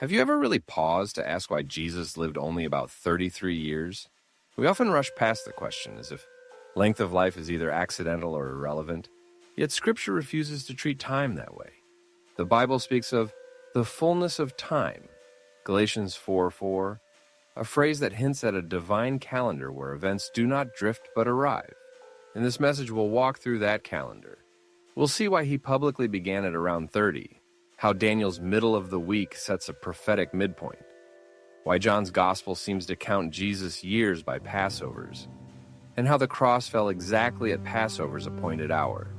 Have you ever really paused to ask why Jesus lived only about 33 years? We often rush past the question as if length of life is either accidental or irrelevant, yet Scripture refuses to treat time that way. The Bible speaks of the fullness of time, Galatians 4:4, a phrase that hints at a divine calendar where events do not drift but arrive. In this message, we'll walk through that calendar. We'll see why he publicly began at around 30, how Daniel's middle of the week sets a prophetic midpoint, why John's gospel seems to count Jesus' years by Passovers, and how the cross fell exactly at Passover's appointed hour.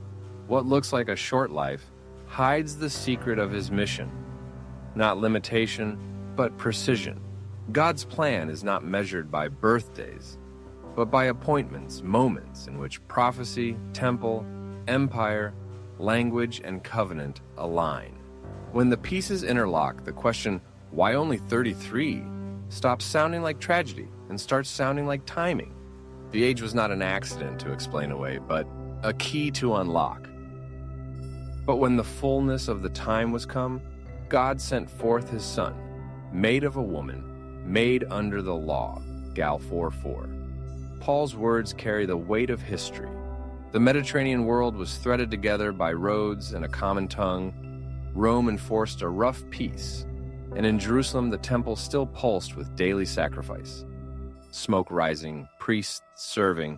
What looks like a short life hides the secret of his mission, not limitation, but precision. God's plan is not measured by birthdays, but by appointments, moments in which prophecy, temple, empire, language, and covenant align. When the pieces interlock, the question, why only 33, stops sounding like tragedy and starts sounding like timing. The age was not an accident to explain away, but a key to unlock. But when the fullness of the time was come, God sent forth his Son, made of a woman, made under the law, Gal 4:4. Paul's words carry the weight of history. The Mediterranean world was threaded together by roads and a common tongue. Rome enforced a rough peace, and in Jerusalem the temple still pulsed with daily sacrifice. Smoke rising, priests serving,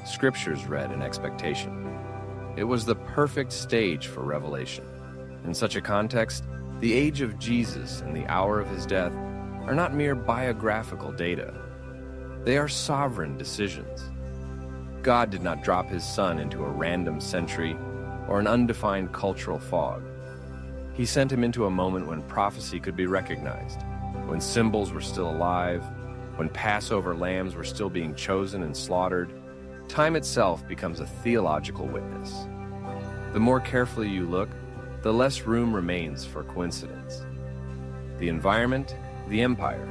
scriptures read in expectation. It was the perfect stage for revelation. In such a context, the age of Jesus and the hour of his death are not mere biographical data. They are sovereign decisions. God did not drop his Son into a random century or an undefined cultural fog. He sent him into a moment when prophecy could be recognized, when symbols were still alive, when Passover lambs were still being chosen and slaughtered. Time itself becomes a theological witness. The more carefully you look, the less room remains for coincidence. The environment, the empire,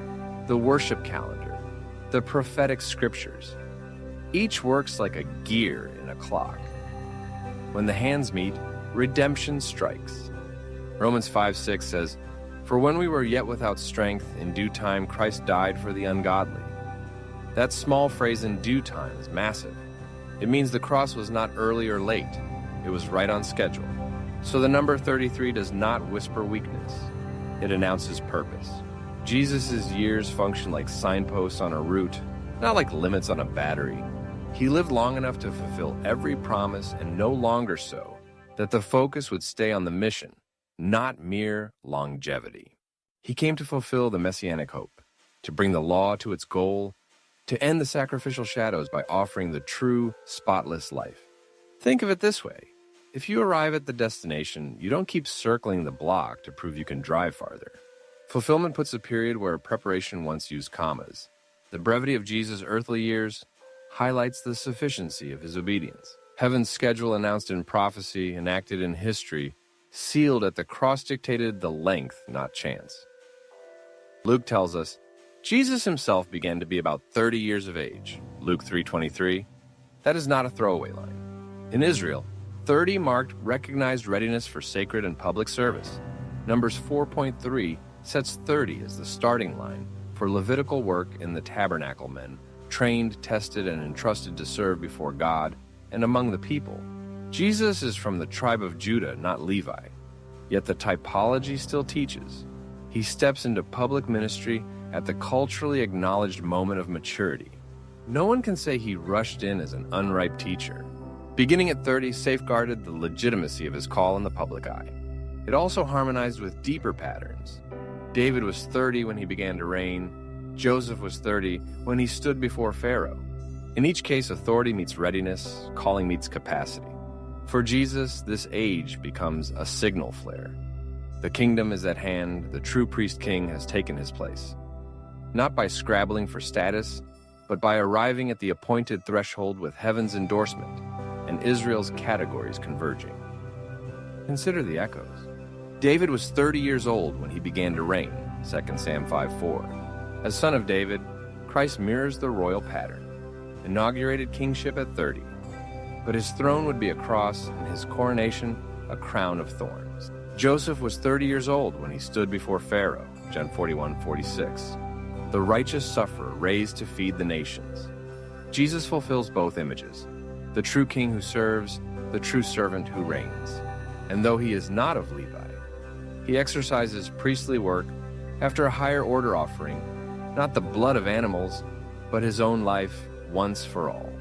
the worship calendar, the prophetic scriptures, each works like a gear in a clock. When the hands meet, redemption strikes. Romans 5:6 says, "For when we were yet without strength, in due time Christ died for the ungodly." That small phrase, "in due time," is massive. It means the cross was not early or late. It was right on schedule. So the number 33 does not whisper weakness. It announces purpose. Jesus' years function like signposts on a route, not like limits on a battery. He lived long enough to fulfill every promise, and no longer so, that the focus would stay on the mission, not mere longevity. He came to fulfill the messianic hope, to bring the law to its goal, to end the sacrificial shadows by offering the true, spotless life. Think of it this way. If you arrive at the destination, you don't keep circling the block to prove you can drive farther. Fulfillment puts a period where preparation once used commas. The brevity of Jesus' earthly years highlights the sufficiency of his obedience. Heaven's schedule announced in prophecy, enacted in history, sealed at the cross dictated the length, not chance. Luke tells us, Jesus himself began to be about 30 years of age. Luke 3:23. That is not a throwaway line. In Israel, 30 marked recognized readiness for sacred and public service. Numbers 4.3 sets 30 as the starting line for Levitical work in the tabernacle men, trained, tested, and entrusted to serve before God and among the people. Jesus is from the tribe of Judah, not Levi. Yet the typology still teaches. He steps into public ministry at the culturally acknowledged moment of maturity. No one can say he rushed in as an unripe teacher. Beginning at 30 safeguarded the legitimacy of his call in the public eye. It also harmonized with deeper patterns. David was 30 when he began to reign. Joseph was 30 when he stood before Pharaoh. In each case, authority meets readiness, calling meets capacity. For Jesus, this age becomes a signal flare. The kingdom is at hand, the true priest-king has taken his place. Not by scrabbling for status, but by arriving at the appointed threshold with heaven's endorsement and Israel's categories converging. Consider the echoes. David was 30 years old when he began to reign, 2 Samuel 5:4. As son of David, Christ mirrors the royal pattern, inaugurated kingship at 30. But his throne would be a cross and his coronation a crown of thorns. Joseph was 30 years old when he stood before Pharaoh, Gen 41:46. The righteous sufferer raised to feed the nations. Jesus fulfills both images, the true king who serves, the true servant who reigns. And though he is not of Levi, he exercises priestly work after a higher order offering, not the blood of animals, but his own life once for all.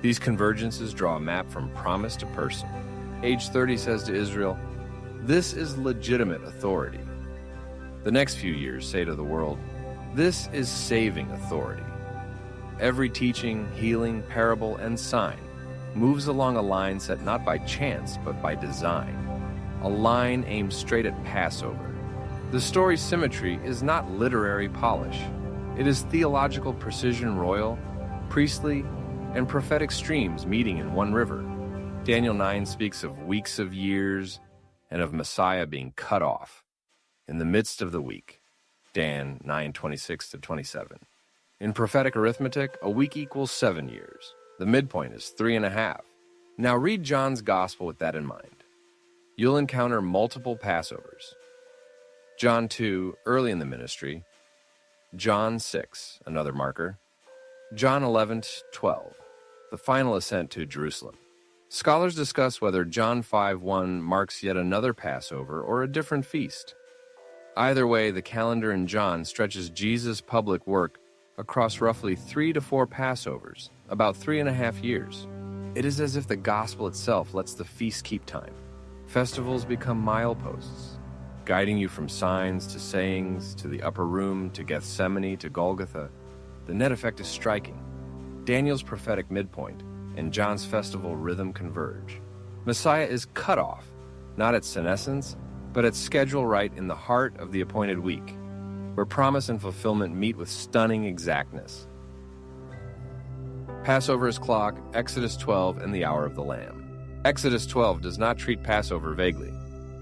These convergences draw a map from promise to person. Age 30 says to Israel, "This is legitimate authority." The next few years say to the world, "This is saving authority." Every teaching, healing, parable, and sign moves along a line set not by chance, but by design. A line aimed straight at Passover. The story's symmetry is not literary polish. It is theological precision royal, priestly, and prophetic streams meeting in one river. Daniel 9 speaks of weeks of years and of Messiah being cut off in the midst of the week. Dan 9:26-27. In prophetic arithmetic, a week equals 7 years. The midpoint is 3.5. Now read John's gospel with that in mind. You'll encounter multiple Passovers. John 2, early in the ministry. John 6, another marker. John 11:12, the final ascent to Jerusalem. Scholars discuss whether John 5:1 marks yet another Passover or a different feast. Either way, the calendar in John stretches Jesus' public work across roughly 3 to 4 Passovers, about 3.5 years. It is as if the gospel itself lets the feast keep time. Festivals become mileposts, guiding you from signs to sayings, to the upper room, to Gethsemane, to Golgotha. The net effect is striking. Daniel's prophetic midpoint and John's festival rhythm converge. Messiah is cut off, not at senescence, but at schedule right in the heart of the appointed week, where promise and fulfillment meet with stunning exactness. Passover's clock, Exodus 12, and the hour of the Lamb. Exodus 12 does not treat Passover vaguely.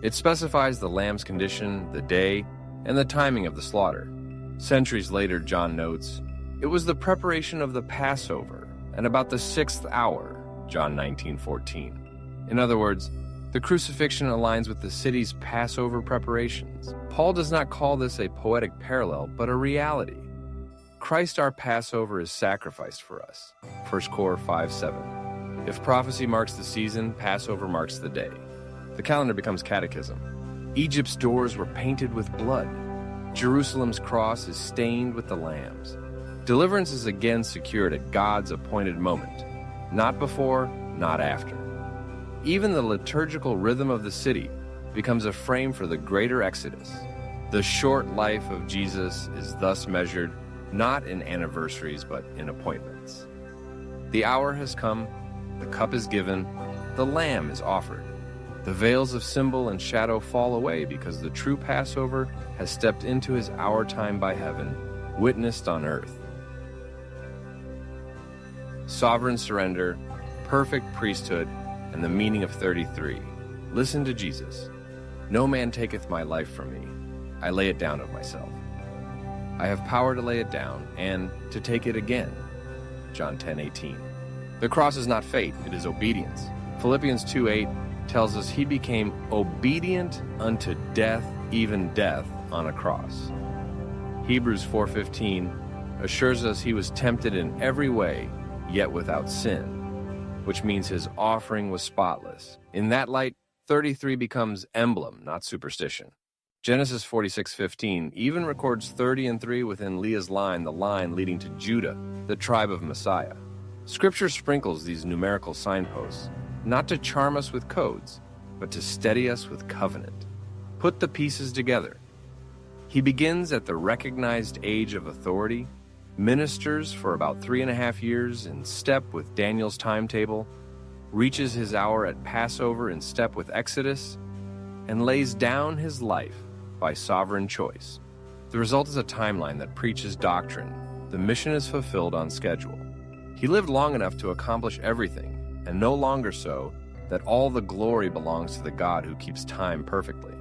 It specifies the lamb's condition, the day, and the timing of the slaughter. Centuries later, John notes, "It was the preparation of the Passover, and about the 6th hour," John 19:14. In other words, the crucifixion aligns with the city's Passover preparations. Paul does not call this a poetic parallel, but a reality. Christ our Passover is sacrificed for us. 1 Cor 5:7. If prophecy marks the season, Passover marks the day. The calendar becomes catechism. Egypt's doors were painted with blood. Jerusalem's cross is stained with the lambs. Deliverance is again secured at God's appointed moment, not before, not after. Even the liturgical rhythm of the city becomes a frame for the greater exodus. The short life of Jesus is thus measured not in anniversaries but in appointments. The hour has come, the cup is given, the lamb is offered. The veils of symbol and shadow fall away because the true Passover has stepped into his hour time by heaven, witnessed on earth. Sovereign surrender, perfect priesthood, and the meaning of 33. Listen to Jesus. "No man taketh my life from me. I lay it down of myself. I have power to lay it down and to take it again." John 10:18. The cross is not fate, it is obedience. Philippians 2:8 tells us he became obedient unto death, even death on a cross. Hebrews 4:15 assures us he was tempted in every way, yet without sin, which means his offering was spotless. In that light, 33 becomes emblem, not superstition. Genesis 46:15 even records 30 and 3 within Leah's line, the line leading to Judah, the tribe of Messiah. Scripture sprinkles these numerical signposts, not to charm us with codes, but to steady us with covenant. Put the pieces together. He begins at the recognized age of authority, ministers for about 3.5 years in step with Daniel's timetable, reaches his hour at Passover in step with Exodus, and lays down his life by sovereign choice. The result is a timeline that preaches doctrine. The mission is fulfilled on schedule. He lived long enough to accomplish everything, and no longer so that all the glory belongs to the God who keeps time perfectly.